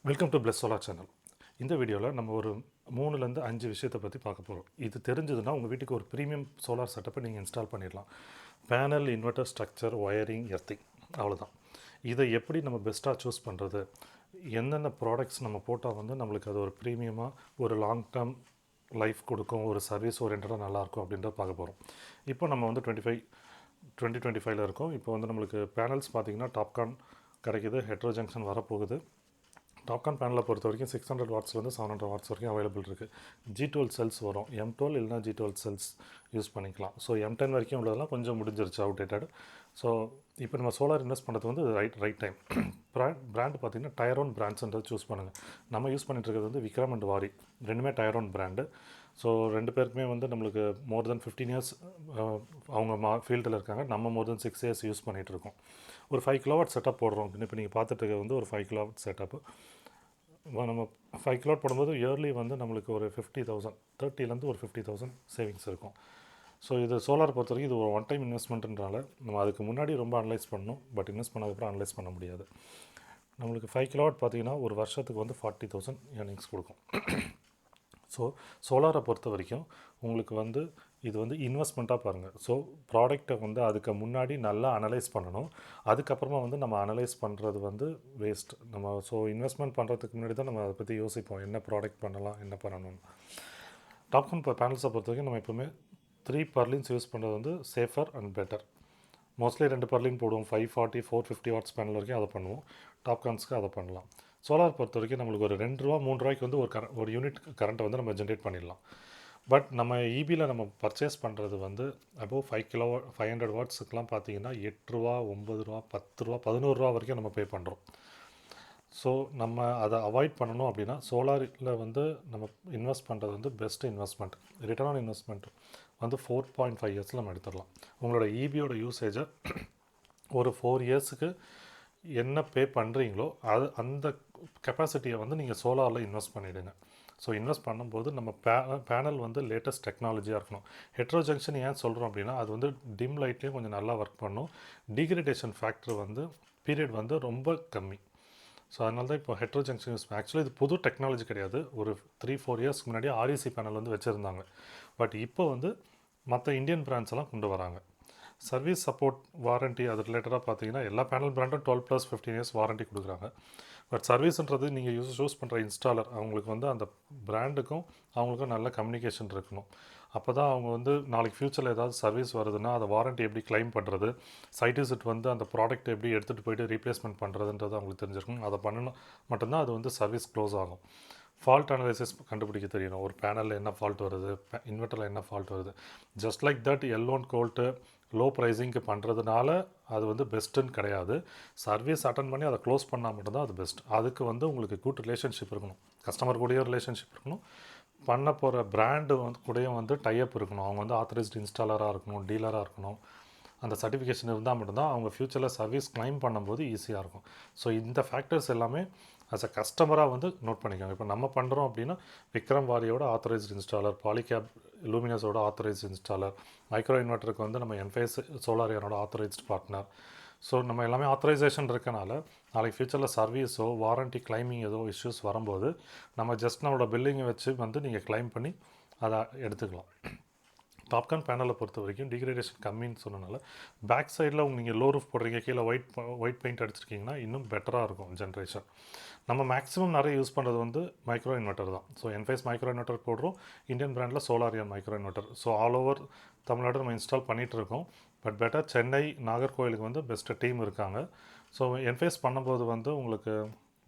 Welcome to plus solar channel. இந்த வீடியோவில் நம்ம ஒரு 3லேருந்து 5 விஷயத்தை பற்றி பார்க்க போகிறோம். இது தெரிஞ்சதுன்னா உங்கள் வீட்டுக்கு ஒரு ப்ரீமியம் சோலார் செட்டப்பை நீங்கள் இன்ஸ்டால் பண்ணிடலாம். Panel, inverter, structure, wiring, earthing, அவ்வளோதான். இதை எப்படி நம்ம பெஸ்ட்டாக சூஸ் பண்ணுறது, என்னென்ன ப்ராடக்ட்ஸ் நம்ம போட்டால் வந்து நம்மளுக்கு அது ஒரு ப்ரீமியமாக ஒரு லாங் டேர்ம் லைஃப் கொடுக்கும், ஒரு சர்வீஸ் ஓரியன்டாக நல்லாயிருக்கும் அப்படின்றத பார்க்க போகிறோம். இப்போ நம்ம வந்து 2025 இருக்கோம். இப்போ வந்து நம்மளுக்கு பேனல்ஸ் பார்த்திங்கன்னா டாப்கான் கிடைக்கிது, ஹெட்ரோ ஜங்ஷன் வரப்போகுது. டாப்கான் பேனலை பொறுத்த வரைக்கும் 600 வாட்ஸ்லேருந்து 700 வாட்ஸ் வரைக்கும் அவைலபிள் இருக்குது. G12 செல்ஸ் வரும், M12 இல்லைனா G12 செல்ஸ் யூஸ் பண்ணிக்கலாம். ஸோ M10 வரைக்கும் உள்ளதெல்லாம் கொஞ்சம் முடிஞ்சிருச்சு, அவுடேட்டட். ஸோ இப்போ நம்ம சோலார் இன்வெஸ்ட் பண்ணுறது வந்து ரைட் டைம். பிராண்ட் பார்த்திங்கன்னா Tier-1 பிராண்ட்ஸ்ன்றது சூஸ் பண்ணுங்கள். நம்ம யூஸ் பண்ணிட்டு இருக்கிறது வந்து விக்ரம் அண்ட் வாரி, ரெண்டுமே Tier-1 பிராண்டு. ஸோ ரெண்டு பேருக்குமே வந்து நம்மளுக்கு மோர் தென் 15 இயர்ஸ் அவங்க ஃபீல்டில் இருக்காங்க. நம்ம மோர் தென் 6 இயர்ஸ் யூஸ் பண்ணிகிட்ருக்கோம். ஒரு 5 கிலோவாட் செட்டப் போடுறோம் அப்படின்னு இப்போ நீங்கள் பார்த்துட்டு இருக்கிறது வந்து ஒரு 5 கிலோவாட் செட்டப்பு. நம்ம 5 கிலோவாட் போடும்போது இயர்லி வந்து நம்மளுக்கு ஒரு 50,000, 30லேருந்து ஒரு 50,000 சேவிங்ஸ் இருக்கும். ஸோ இது சோலார் பொறுத்த வரைக்கும் இது ஒரு ஒன் டைம் இன்வெஸ்ட்மெண்ட்னால நம்ம அதுக்கு முன்னாடி ரொம்ப அனலைஸ் பண்ணணும். பட் இன்வெஸ்ட் பண்ணதுக்கப்புறம் அனலைஸ் பண்ண முடியாது. நம்மளுக்கு 5 கிலோவாட் பார்த்திங்கன்னா ஒரு வருஷத்துக்கு வந்து 40,000 ஏர்னிங்ஸ் கொடுக்கும். ஸோ சோலாரை பொறுத்த வரைக்கும் உங்களுக்கு வந்து இது வந்து இன்வெஸ்ட்மெண்ட்டாக பாருங்கள். ஸோ ப்ராடக்டை வந்து அதுக்கு முன்னாடி நல்லா அனலைஸ் பண்ணணும். அதுக்கப்புறமா வந்து நம்ம அனலைஸ் பண்ணுறது வந்து வேஸ்ட். நம்ம ஸோ இன்வெஸ்ட்மெண்ட் பண்ணுறதுக்கு முன்னாடி தான் நம்ம அதை பற்றி யோசிப்போம், என்ன ப்ராடக்ட் பண்ணலாம், என்ன பண்ணணும்னு. டாப்கான் இப்போ பேனல்ஸை பொறுத்த வரைக்கும் நம்ம எப்போவுமே 3 பர்லின்ஸ் யூஸ் பண்ணுறது வந்து safer and better. Mostly 2 Berlin போடுவோம். 540, 450 வாட்ஸ் பேனல் வரைக்கும் அதை பண்ணுவோம். டாப்கான்ஸ்க்கு அதை பண்ணலாம். சோலார் பொறுத்த வரைக்கும் நம்மளுக்கு ஒரு 2 ரூபா 3 ரூபாய்க்கு வந்து ஒரு யூனிட் கரண்ட்டை வந்து நம்ம ஜென்ரேட் பண்ணிடலாம். பட் நம்ம இபியில் நம்ம பர்ச்சேஸ் பண்ணுறது வந்து அபோவ் 500 வாட்ஸுக்கெலாம் பார்த்தீங்கன்னா 8 ரூபா, 9 ரூபா, 10 ரூபா, 11 ரூபா வரைக்கும் நம்ம பே பண்ணுறோம். ஸோ நம்ம அதை அவாய்ட் பண்ணணும் அப்படின்னா சோலாரில் வந்து நம்ம இன்வெஸ்ட் பண்ணுறது வந்து best investment. Return on investment வந்து 4.5 இயர்ஸில் நம்ம எடுத்துடலாம். உங்களோட இபியோட யூசேஜை ஒரு 4 இயர்ஸுக்கு என்ன பே பண்ணுறீங்களோ அந்த கெப்பாசிட்டியை வந்து நீங்கள் சோலாரில் இன்வெஸ்ட் பண்ணிவிடுங்க. ஸோ இன்வெஸ்ட் பண்ணும்போது நம்ம பேனல் வந்து லேட்டஸ்ட் டெக்னாலஜியாக இருக்கணும். ஹெட்ரோ ஜங்ஷன் ஏன் சொல்கிறோம் அப்படின்னா அது வந்து டிம் லைட்லேயும் கொஞ்சம் நல்லா ஒர்க் பண்ணும். டிகிரேடேஷன் ஃபேக்டர் வந்து பீரியட் வந்து ரொம்ப கம்மி. ஸோ அதனால தான் இப்போ ஹெட்ரோ ஜங்ஷன் யூஸ் ஆக்சுவலி இது புது டெக்னாலஜி கிடையாது. ஒரு 3-4 இயர்ஸ்க்கு முன்னாடி ஆர்இசி பேனல் வந்து வச்சுருந்தாங்க. பட் இப்போ வந்து மற்ற இந்தியன் பிராண்ட்ஸ் எல்லாம் கொண்டு வராங்க. சர்வீஸ் சப்போர்ட் வாரண்ட்டி அது ரிலேட்டடாக பார்த்தீங்கன்னா எல்லா பேனல் பிராண்டும் 12+15 இயர்ஸ் வாரண்ட்டி கொடுக்குறாங்க. பட் சர்வீஸ்ன்றது நீங்கள் யூஸ் பண்ணுற இன்ஸ்டாலர் அவங்களுக்கு வந்து அந்த பிராண்டுக்கும் அவங்களுக்கும் நல்ல கம்யூனிகேஷன் இருக்கணும். அப்போ தான் அவங்க வந்து நாளைக்கு ஃப்யூச்சரில் ஏதாவது சர்வீஸ் வருதுன்னா அதை வாரண்ட்டி எப்படி கிளைம் பண்ணுறது, சைட் விசிட் வந்து அந்த ப்ராடக்ட் எப்படி எடுத்துகிட்டு போய்ட்டு ரீப்ளேஸ்மெண்ட் பண்ணுறதுன்றது அவங்களுக்கு தெரிஞ்சிருக்கும். அதை பண்ணணும் மட்டும்தான் அது வந்து சர்வீஸ் க்ளோஸ் ஆகும். ஃபால்ட் அனலைசிஸ் கண்டுபிடிக்க தெரியணும். ஒரு பேனலில் என்ன ஃபால்ட் வருது, இன்வெர்ட்டரில் என்ன ஃபால்ட் வருது. ஜஸ்ட் லைக் தட் எல்லோன் கோல்ட்டு லோ ப்ரைஸிங்க்கு பண்ணுறதுனால அது வந்து பெஸ்ட்டுன்னு கிடையாது. சர்வீஸ் அட்டன் பண்ணி அதை க்ளோஸ் பண்ணால் மட்டும்தான் அது பெஸ்ட். அதுக்கு வந்து உங்களுக்கு குட் ரிலேஷன்ஷிப் இருக்கணும், கஸ்டமர் கூடயும் ரிலேஷன்ஷிப் இருக்கணும், பண்ண போகிற பிராண்டு வந்து கூடயும் வந்து டைப் இருக்கணும். அவங்க வந்து ஆத்தரைஸ்டு இன்ஸ்டாலராக இருக்கணும், டீலராக இருக்கணும். அந்த சர்டிஃபிகேஷன் இருந்தால் மட்டும்தான் அவங்க ஃப்யூச்சரில் சர்வீஸ் கிளைம் பண்ணும்போது ஈஸியாக இருக்கும். ஸோ இந்த ஃபேக்டர்ஸ் எல்லாமே அஸ் அ கஸ்டமராக வந்து நோட் பண்ணிக்கோங்க. இப்போ நம்ம பண்ணுறோம் அப்படின்னா விக்ரம் வாரியோட ஆத்தரைஸ்டு இன்ஸ்டாலர், பாலிகேப் லூமினஸோட ஆத்தரைஸ்டு இன்ஸ்டாலர், மைக்ரோ இன்வெர்ட்டருக்கு வந்து நம்ம என்ஃபேஸ் சோலாரியானோட ஆத்தரைஸ்டு பார்ட்னர். ஸோ நம்ம எல்லாமே ஆத்தரைசேஷன் இருக்கனால நாளைக்கு ஃப்யூச்சரில் சர்வீஸோ வாரண்ட்டி கிளைமிங் ஏதோ இஷ்யூஸ் வரும்போது நம்ம ஜஸ்ட் நம்மளோட பில்லிங்கை வச்சு வந்து நீங்கள் கிளைம் பண்ணி அதை எடுத்துக்கலாம். டாப்கான் பேனலை பொறுத்த வரைக்கும் டிகிரேடேஷன் கம்மின்னு சொன்னனால பேக் சைடில் நீங்கள் லோ ரூஃப் போடுறீங்க, கீழே ஒயிட் பெயிண்ட் அடிச்சிருக்கீங்கன்னா இன்னும் பெட்டராக இருக்கும் ஜென்ரேஷன். நம்ம மேக்ஸிமம் நிறைய யூஸ் பண்ணுறது வந்து மைக்ரோ இன்வெர்ட்டர் தான். ஸோ என்ஃபேஸ் மைக்ரோ இன்வெர்ட்டர் போடுறோம், இந்தியன் பிராண்டில் சோலாரியான் micro inverter. So all over Tamil Nadu நம்ம இன்ஸ்டால் பண்ணிகிட்டு இருக்கோம். பட் பெட்டர் சென்னை, நாகர்கோவிலுக்கு வந்து பெஸ்ட்டு டீம் இருக்காங்க. ஸோ என்ஃபேஸ் பண்ணும்போது வந்து உங்களுக்கு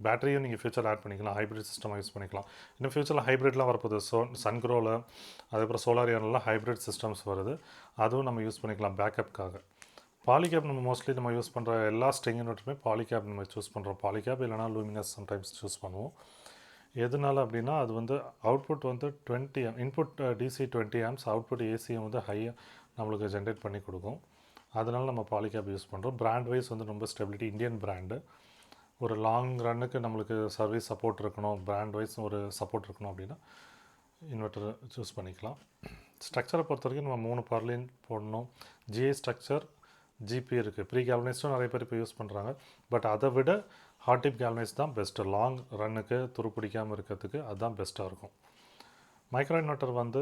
பேட்டரியும் நீங்கள் ஃபியூச்சர் ஆட் பண்ணிக்கலாம், ஹைப்ரிட் சிஸ்டமாக யூஸ் பண்ணிக்கலாம். இன்னும் ஃபியூச்சரில் ஹைப்ரிட்லாம் வரப்போகுது. சன்க்ரோவில் அதுக்கப்புறம் சோலாரியானெலாம் ஹைப்ரிட் சிஸ்டம்ஸ் வருது, அதுவும் நம்ம யூஸ் பண்ணிக்கலாம் பேக்கப்புக்காக. பாலிகேப் நம்ம மோஸ்ட்லி நம்ம யூஸ் பண்ணுற எல்லா ஸ்ட்ரிங் யூனிட்டுமே பாலிகேப் நம்ம சூஸ் பண்ணுறோம். பாலிகேப் இல்லைனா லூமினஸ் சம்டைம்ஸ் சூஸ் பண்ணுவோம். எதனால அப்படின்னா அது வந்து அவுட்புட் வந்து 20 இன்புட் டிசி 20 ஆம்ஸ், அவுட்புட் ஏசியும் வந்து ஹையாக நம்மளுக்கு ஜென்ரேட் பண்ணி கொடுக்கும். அதனால் நம்ம பாலிகேப் யூஸ் பண்ணுறோம். பிராண்ட் வைஸ் வந்து ரொம்ப ஸ்டெபிலிட்டி, இந்தியன் பிராண்டு. ஒரு லாங் ரன்னுக்கு நம்மளுக்கு சர்வீஸ் சப்போர்ட் இருக்கணும், பிராண்ட் வைஸ் ஒரு சப்போர்ட் இருக்கணும் அப்படின்னா இன்வெர்ட்டர் சூஸ் பண்ணிக்கலாம். ஸ்ட்ரக்சரை பொறுத்த வரைக்கும் நம்ம 3 பர்லின் போடணும். ஜிஐ ஸ்ட்ரக்சர், ஜிபி இருக்குது. ப்ரீ கேல்வனைஸ்டும் நிறைய பேர் இப்போ யூஸ் பண்ணுறாங்க. பட் அதை விட ஹாட் டிப் கேல்வனைஸ் தான் பெஸ்ட்டு. லாங் ரன்னுக்கு துருப்பிடிக்காமல் இருக்கிறதுக்கு அதுதான் பெஸ்ட்டாக இருக்கும். மைக்ரோ இன்வெர்ட்டர் வந்து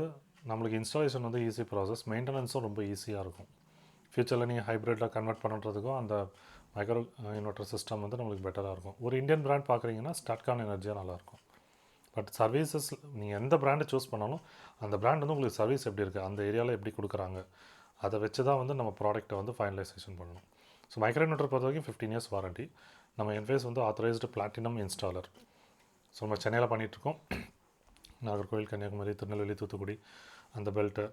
நம்மளுக்கு இன்ஸ்டாலேஷன் வந்து ஈஸி ப்ராசஸ், மெயின்டெனன்ஸும் ரொம்ப ஈஸியாக இருக்கும். ஃப்யூச்சரில் நீங்கள் ஹைப்ரிட்டில் கன்வெர்ட் பண்ணுறதுக்கும் அந்த மைக்ரோ இன்வெர்ட்டர் சிஸ்டம் வந்து நம்மளுக்கு பெட்டராக இருக்கும். ஒரு இந்தியன் பிராண்ட் பார்க்குறீங்கன்னா ஸ்டாட்கான் எனர்ஜியாக நல்லாயிருக்கும். பட் சர்வீசஸ் நீங்கள் எந்த பிராண்டை சூஸ் பண்ணாலும் அந்த பிராண்ட் வந்து உங்களுக்கு சர்வீஸ் எப்படி இருக்குது, அந்த ஏரியாவில் எப்படி கொடுக்குறாங்க, அதை வச்சு தான் வந்து நம்ம ப்ராடக்ட்டை வந்து ஃபைனலைசேஷன் பண்ணணும். ஸோ மைக்ரோ இன்வெர்ட்டர் பொறுத்த வரைக்கும் 15 years வாரண்ட்டி. நம்ம Enphase வந்து ஆத்தரைஸ்டு பிளாட்டினம் இன்ஸ்டாலர். ஸோ நம்ம சென்னையில் பண்ணிகிட்ருக்கோம். நாகர்கோவில், கன்னியாகுமரி, திருநெல்வேலி, தூத்துக்குடி அந்த பெல்ட்டு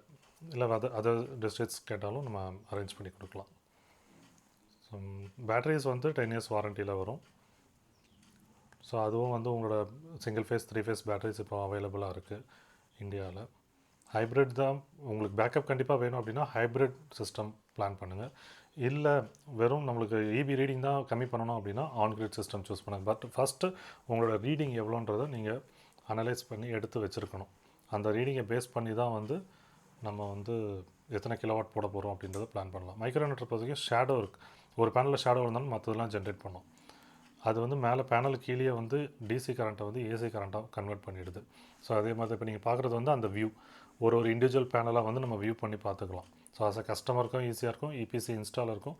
இல்லை அதர் டிஸ்ட்ரிக்ட்ஸ் கேட்டாலும் நம்ம அரேஞ்ச் பண்ணி கொடுக்கலாம். ஸோ பேட்டரிஸ் வந்து 10 years வாரண்ட்டியில் வரும். ஸோ அதுவும் வந்து உங்களோட சிங்கிள் ஃபேஸ் 3 phase பேட்டரிஸ் இப்போ அவைலபிளாக இருக்குது இந்தியாவில். ஹைப்ரிட் தான் உங்களுக்கு பேக்கப் கண்டிப்பாக வேணும் அப்படின்னா ஹைப்ரிட் சிஸ்டம் பிளான் பண்ணுங்கள். இல்லை வெறும் நம்மளுக்கு இபி ரீடிங் தான் கம்மி பண்ணணும் அப்படின்னா ஆன்-கிரிட் சிஸ்டம் சூஸ் பண்ணுங்கள். பட் ஃபஸ்ட்டு உங்களோட ரீடிங் எவ்வளோன்றதை நீங்கள் அனலைஸ் பண்ணி எடுத்து வச்சுருக்கணும். அந்த ரீடிங்கை பேஸ் பண்ணி தான் வந்து நம்ம வந்து எத்தனை கிலோவாட் போட போகிறோம் அப்படின்றத பிளான் பண்ணலாம். மைக்ரோ இன்வெர்ட்டர் பொறுத்த வரைக்கும் ஷேடோ இருக்குது. ஒரு பேனலில் ஷேடோ இருந்தாலும் மற்றதெல்லாம் ஜென்ரேட் பண்ணோம். அது வந்து மேலே பேனல் கீழே வந்து டிசி கரண்ட்டை வந்து ஏசி கரண்ட்டாக கன்வெர்ட் பண்ணிடுது. ஸோ அதே மாதிரி இப்போ நீங்கள் பார்க்குறது வந்து அந்த வியூ ஒரு இண்டிவிஜுவல் பேனலாக வந்து நம்ம வியூ பண்ணி பார்த்துக்கலாம். ஸோ அஸ் அ கஸ்டமருக்கும் ஈஸியாக இருக்கும், இபிசி இன்ஸ்டாலருக்கும்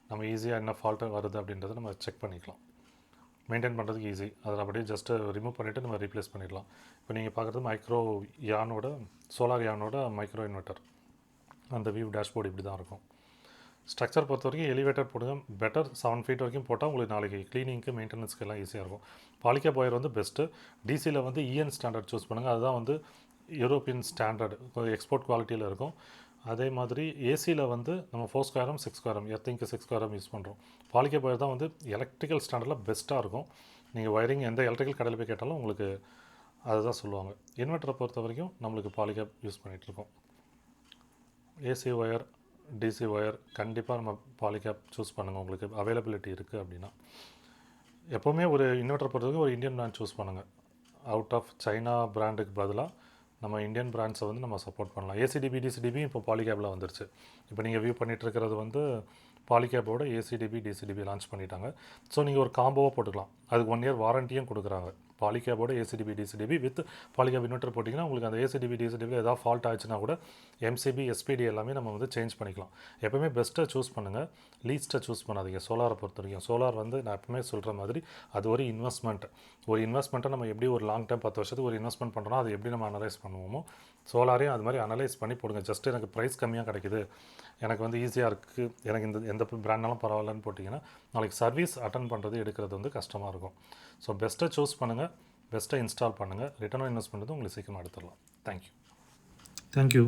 நம்ம ஈஸியாக என்ன ஃபால்ட்டு வருது அப்படின்றத நம்ம செக் பண்ணிக்கலாம். மெயின்டைன் பண்ணுறதுக்கு ஈஸி. அதை அப்படியே ஜஸ்ட்டு ரிமூவ் பண்ணிவிட்டு நம்ம ரீப்ளேஸ் பண்ணிடலாம். இப்போ நீங்கள் பார்க்குறது சோலாரியானோட மைக்ரோ இன்வெர்ட்டர். அந்த வியூ டேஷ்போர்டு இப்படி தான் இருக்கும். ஸ்ட்ரக்சர் பொறுத்த வரைக்கும் எலிவேட்டர் போடுங்க. பெட்டர் 7 feet வரைக்கும் போட்டால் உங்களுக்கு நாளைக்கு க்ளீனிங்க்கு மெயின்டெனன்ஸ்க்கு எல்லாம் ஈஸியாக இருக்கும். பாலிகேப் ஒயர் வந்து பெஸ்ட்டு. டிசியில் வந்து இஎன் ஸ்டாண்டர்ட் சூஸ் பண்ணுங்கள். அதுதான் வந்து யூரோப்பியன் ஸ்டாண்டர்டு, எக்ஸ்போர்ட் குவாலிட்டியில் இருக்கும். அதே மாதிரி ஏசியில் வந்து நம்ம 4 square arm 6 square arm எர்த்திங்க்கு 6 square arm use பண்ணுறோம். பாலிகேப் ஒயர் தான் வந்து எலக்ட்ரிக்கல் ஸ்டாண்டர்டில் பெஸ்ட்டாக இருக்கும். நீங்கள் ஒயரிங் எந்த எலக்ட்ரிக்கல் கடையில் போய் கேட்டாலும் உங்களுக்கு அதுதான் சொல்லுவாங்க. இன்வெர்ட்டரை பொறுத்த வரைக்கும் நம்மளுக்கு பாலிகேப் யூஸ் பண்ணிகிட்ருக்கோம். ஏசி ஒயர், டிசி ஒயர் கண்டிப்பாக நம்ம பாலிகேப் சூஸ் பண்ணுங்கள். உங்களுக்கு அவைலபிலிட்டி இருக்குது அப்படின்னா. எப்போவுமே ஒரு இன்வெர்ட்டர் பொறுத்தவரைக்கும் ஒரு இந்தியன் பிராண்ட் சூஸ் பண்ணுங்கள். அவுட் ஆஃப் சைனா பிராண்டுக்கு பதிலாக நம்ம இந்தியன் பிராண்ட்ஸை வந்து நம்ம சப்போர்ட் பண்ணலாம். ACDB, DCDB இப்போ பாலிகேபில் வந்துருச்சு. இப்போ நீங்கள் வியூ பண்ணிகிட்ருக்கிறது வந்து பாலிகேபோட ACDB, DCDB லான்ச் பண்ணிட்டாங்க. ஸோ நீங்கள் ஒரு காம்போவாக போட்டுக்கலாம். அதுக்கு 1 year வாரண்டியும் கொடுக்குறாங்க. பாலிகேபோட ACDB, DCDB with Polycab inverter போட்டிங்கன்னா உங்களுக்கு அந்த ACDB, DCDB ஏதாவது ஃபால்ட் ஆச்சுன்னா கூட MCB, SPD எல்லாமே நம்ம வந்து சேஞ்ச் பண்ணிக்கலாம். எப்போவுமே பெஸ்ட்டை சூஸ் பண்ணுங்கள், லீஸ்ட்டை சூஸ் பண்ணாதீங்க. சோலாரை பொறுத்த வரைக்கும் சோலார் வந்து நான் எப்பவுமே சொல்கிற மாதிரி அது ஒரு இன்வெஸ்ட்மெண்ட். ஒரு இன்வெஸ்ட்மெண்ட்டை நம்ம எப்படி ஒரு லாங் டைம் 10 வருஷத்துக்கு ஒரு இன்வெஸ்ட்மெண்ட் பண்ணுறோம், அதை எப்படி நம்ம அனலைஸ் பண்ணுவோமோ சோலாரையும் அது மாதிரி அனலைஸ் பண்ணி போடுங்க. ஜஸ்ட் எனக்கு ப்ரைஸ் கம்மியாக கிடைக்குது, எனக்கு வந்து ஈஸியாக இருக்குது, எனக்கு எந்த பிராண்ட்னாலும் பரவாயில்லன்னு போட்டிங்கன்னா நாளைக்கு சர்வீஸ் அட்டன் பண்ணுறது எடுக்கிறது வந்து கஷ்டமாக இருக்கும். ஸோ பெஸ்ட்டை சூஸ் பண்ணுங்கள், பெஸ்ட்டை இன்ஸ்டால் பண்ணுங்கள். ரிட்டர்ன் ஆன் இன்வெஸ்ட்மெண்ட் வந்து உங்களுக்கு சீக்கிரமாக எடுத்துடலாம். தேங்க்யூ.